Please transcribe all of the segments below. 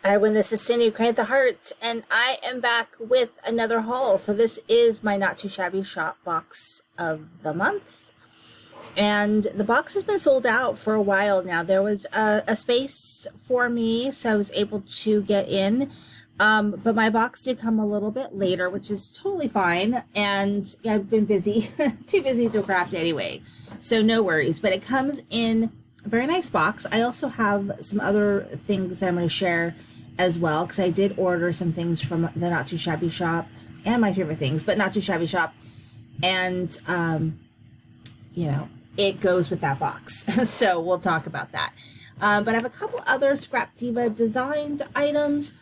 I win this is Cindy, Create the Heart, and I am back with another haul. So this is my Not Too Shabby Shop box of the month. And the box has been sold out for a while now. There was a space for me, so I was able to get in. But my box did come a little bit later, which is totally fine. And yeah, I've been busy, too busy to craft anyway. So no worries. But it comes in a very nice box. I also have some other things that I'm going to share as well, because I did order some things from the Not Too Shabby Shop and my favorite things, but Not Too Shabby Shop. And, you know, it goes with that box. So we'll talk about that. But I have a couple other Scrap Diva designed items.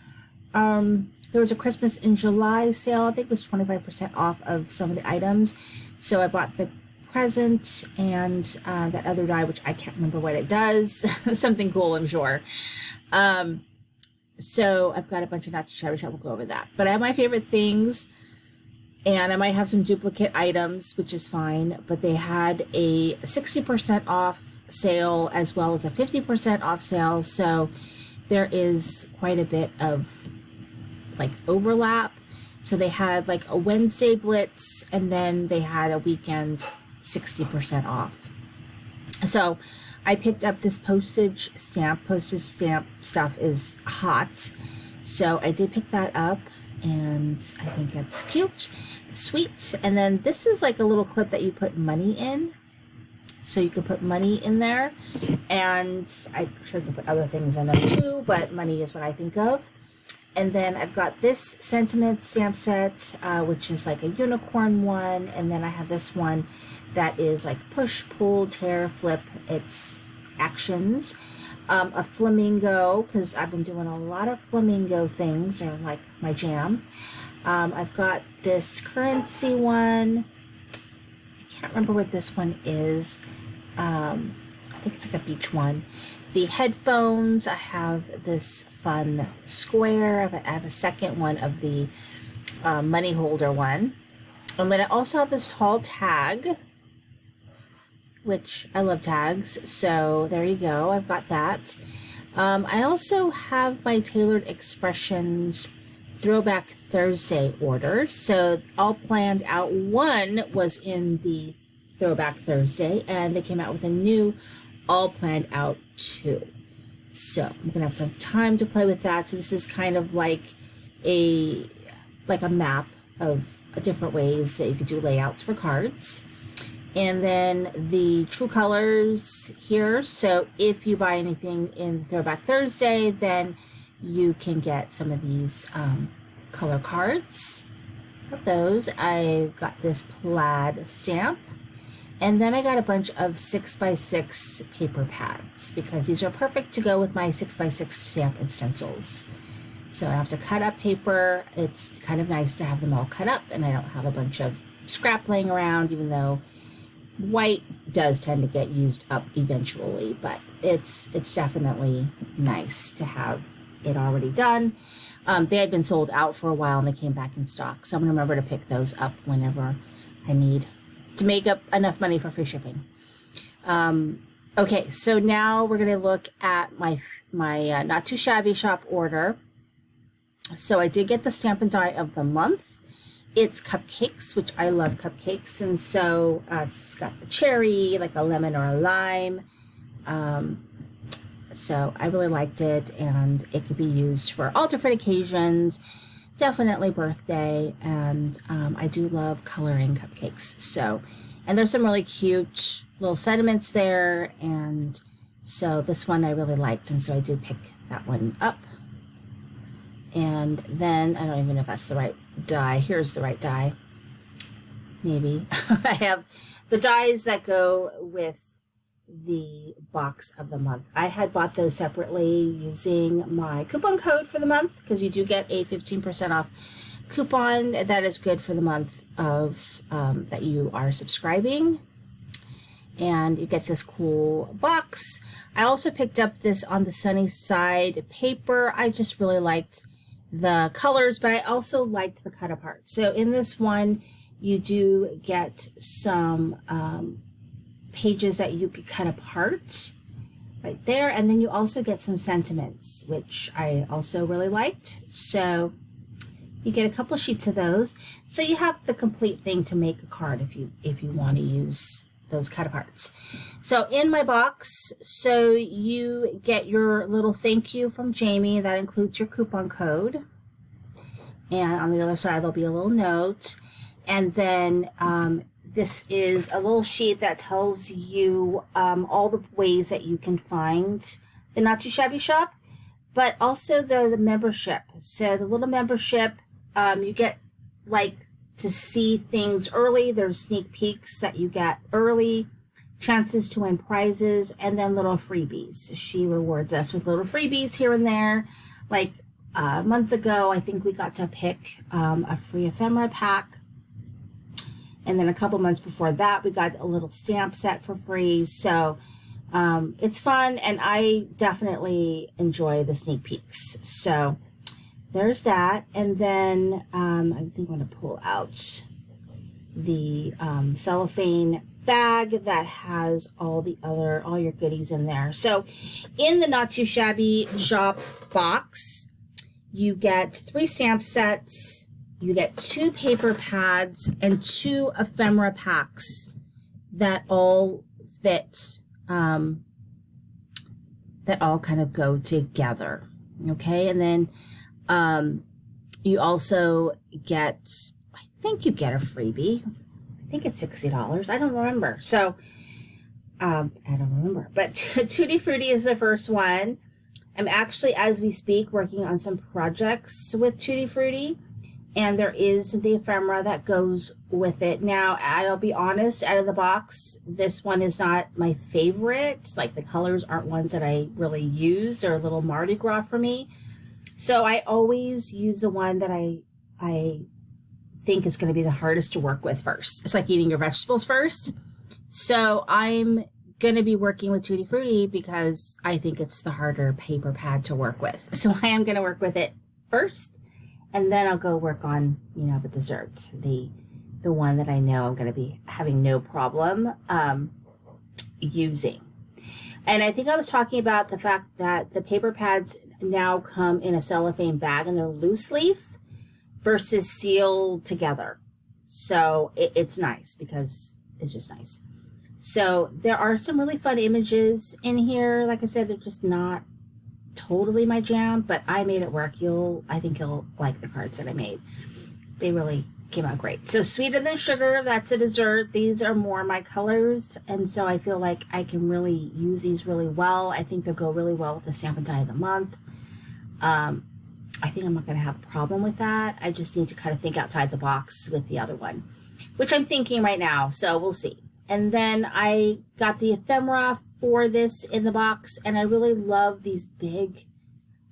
There was a Christmas in July sale. I think it was 25% off of some of the items. So I bought the present and that other die, which I can't remember what it does. Something cool, I'm sure. So I've got a bunch of Not Too Shabby Shop. We'll go over that. But I have my favorite things. And I might have some duplicate items, which is fine. But they had a 60% off sale as well as a 50% off sale. So there is quite a bit of like overlap. So they had like a Wednesday blitz and then they had a weekend 60% off. So I picked up this postage stamp. Postage stamp stuff is hot. So I did pick that up and I think it's cute, it's sweet. And then this is like a little clip that you put money in. So you can put money in there, and I'm sure you can put other things in there too, but money is what I think of. And then I've got this sentiment stamp set, which is like a unicorn one. And then I have this one that is like push, pull, tear, flip. It's actions. A flamingo, because I've been doing a lot of flamingo things, or like my jam. I've got this currency one. I can't remember what this one is. I think it's like a beach one. The headphones, I have this fun square. I have a second one of the money holder one. And then I also have this tall tag, which I love tags. So there you go. I've got that. I also have my Tailored Expressions Throwback Thursday order. So all planned out. One was in the Throwback Thursday, and they came out with a new all planned out too. So I'm gonna have some time to play with that. So this is kind of like a map of different ways that you could do layouts for cards. And then the True Colors here. So if you buy anything in Throwback Thursday, then you can get some of these color cards. So those, I got this plaid stamp. And then I got a bunch of 6x6 paper pads, because these are perfect to go with my 6x6 stamp and stencils. So I have to cut up paper. It's kind of nice to have them all cut up, and I don't have a bunch of scrap laying around, even though white does tend to get used up eventually, but it's definitely nice to have it already done. They had been sold out for a while and they came back in stock, so I'm gonna remember to pick those up whenever I need to make up enough money for free shipping. Okay, so now we're gonna look at my Not Too Shabby Shop order. So I did get the Stamp and Die of the month. It's cupcakes, which I love cupcakes, and so it's got the cherry, like a lemon or a lime. So I really liked it, and it could be used for all different occasions, definitely birthday, and I do love coloring cupcakes. So, and there's some really cute little sentiments there, and so this one I really liked, and so I did pick that one up. And then, I don't even know if that's the right die. Here's the right die. Maybe. I have the dies that go with the box of the month. I had bought those separately using my coupon code for the month, because you do get a 15% off coupon that is good for the month of that you are subscribing. And you get this cool box. I also picked up this On the Sunny Side paper. I just really liked the colors, but I also liked the cut apart. So in this one, you do get some pages that you could cut apart right there. And then you also get some sentiments, which I also really liked. So you get a couple sheets of those. So you have the complete thing to make a card if you want to use those cut aparts. So in my box, so you get your little thank you from Jamie. That includes your coupon code. And on the other side, there'll be a little note. And then this is a little sheet that tells you all the ways that you can find the Not Too Shabby shop, but also the membership. So the little membership, you get like to see things early. There's sneak peeks that you get early, chances to win prizes, and then little freebies. She rewards us with little freebies here and there. Like a month ago, I think we got to pick a free ephemera pack. And then a couple months before that, we got a little stamp set for free. So it's fun, and I definitely enjoy the sneak peeks. So there's that. And then I think I'm going to pull out the cellophane bag that has all your goodies in there. So in the Not Too Shabby shop box, you get 3 stamp sets, you get 2 paper pads, and 2 ephemera packs that all fit, that all kind of go together. Okay, and then you also get, I think you get a freebie. I think it's $60. I don't remember. So I don't remember. But Tutti Frutti is the first one. I'm actually, as we speak, working on some projects with Tutti Frutti, and there is the ephemera that goes with it. Now, I'll be honest, out of the box, this one is not my favorite. Like, the colors aren't ones that I really use. They're a little Mardi Gras for me. So I always use the one that I think is going to be the hardest to work with first. It's like eating your vegetables first. So I'm going to be working with Tutti Frutti because I think it's the harder paper pad to work with. So I am going to work with it first, and then I'll go work on, you know, the desserts, the one that I know I'm going to be having no problem using. And I think I was talking about the fact that the paper pads now come in a cellophane bag, and they're loose leaf versus sealed together. So it's nice because it's just nice. So there are some really fun images in here. Like I said, they're just not totally my jam, but I made it work. I think you'll like the cards that I made. They really came out great. So Sweeter Than Sugar, that's a dessert. These are more my colors, and so I feel like I can really use these really well. I think they'll go really well with the Stamp and Die of the Month. I think I'm not going to have a problem with that. I just need to kind of think outside the box with the other one, which I'm thinking right now, so we'll see. And then I got the ephemera for this in the box, and I really love these big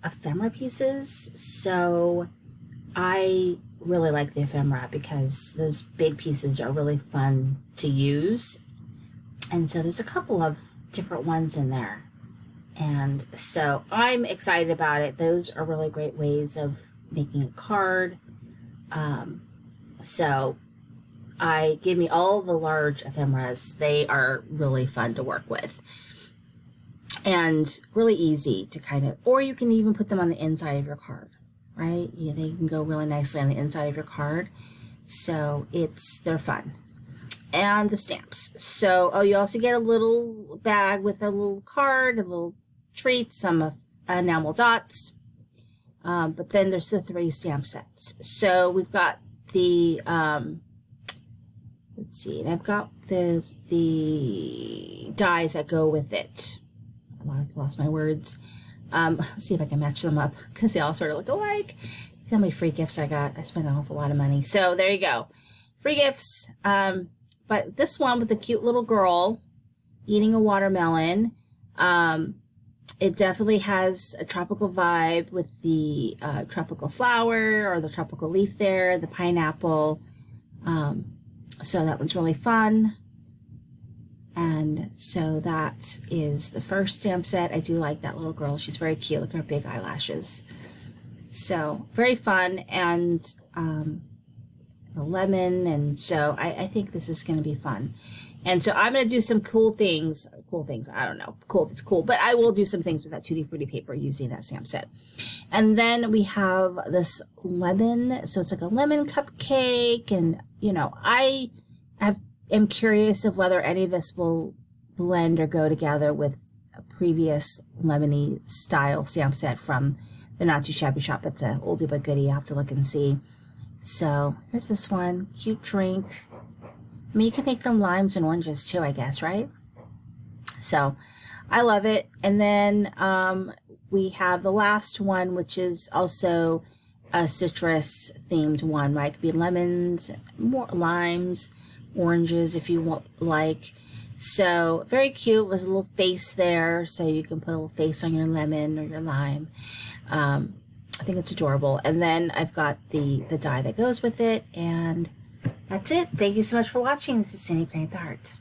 ephemera pieces. So I really like the ephemera because those big pieces are really fun to use. And so there's a couple of different ones in there. And so I'm excited about it. Those are really great ways of making a card. So I gave me all the large ephemeras. They are really fun to work with and really easy to kind of, or you can even put them on the inside of your card, right? Yeah, they can go really nicely on the inside of your card. So they're fun. And the stamps. So, you also get a little bag with a little card, a little treat, some enamel dots. But then there's the 3 stamp sets. So we've got the, let's see, and I've got the dies that go with it. I lost my words. Let's see if I can match them up because they all sort of look alike. See how many free gifts I got. I spent an awful lot of money. So there you go. Free gifts. But this one with the cute little girl eating a watermelon, it definitely has a tropical vibe with the tropical flower or the tropical leaf there, the pineapple. So that one's really fun. And so that is the first stamp set. I do like that little girl. She's very cute. Look at her big eyelashes. So very fun. And the lemon, and so I think this is going to be fun. And so I'm going to do some cool things, cool things. I don't know. Cool if it's cool. But I will do some things with that Tutti Frutti paper using that stamp set. And then we have this lemon. So it's like a lemon cupcake. And, you know, am curious of whether any of this will blend or go together with a previous lemony style stamp set from the Not Too Shabby shop. It's a oldie but goodie. I'll have to look and see. So here's this one. Cute drink. I mean, you can make them limes and oranges too, I guess, right? So I love it. And then we have the last one, which is also a citrus themed one, right? It could be lemons, more limes, oranges if you want, like. So very cute. There's a little face there, so you can put a little face on your lemon or your lime. I think it's adorable. And then I've got the die that goes with it, and that's it. Thank you so much for watching. This is Cindy Creating with Art.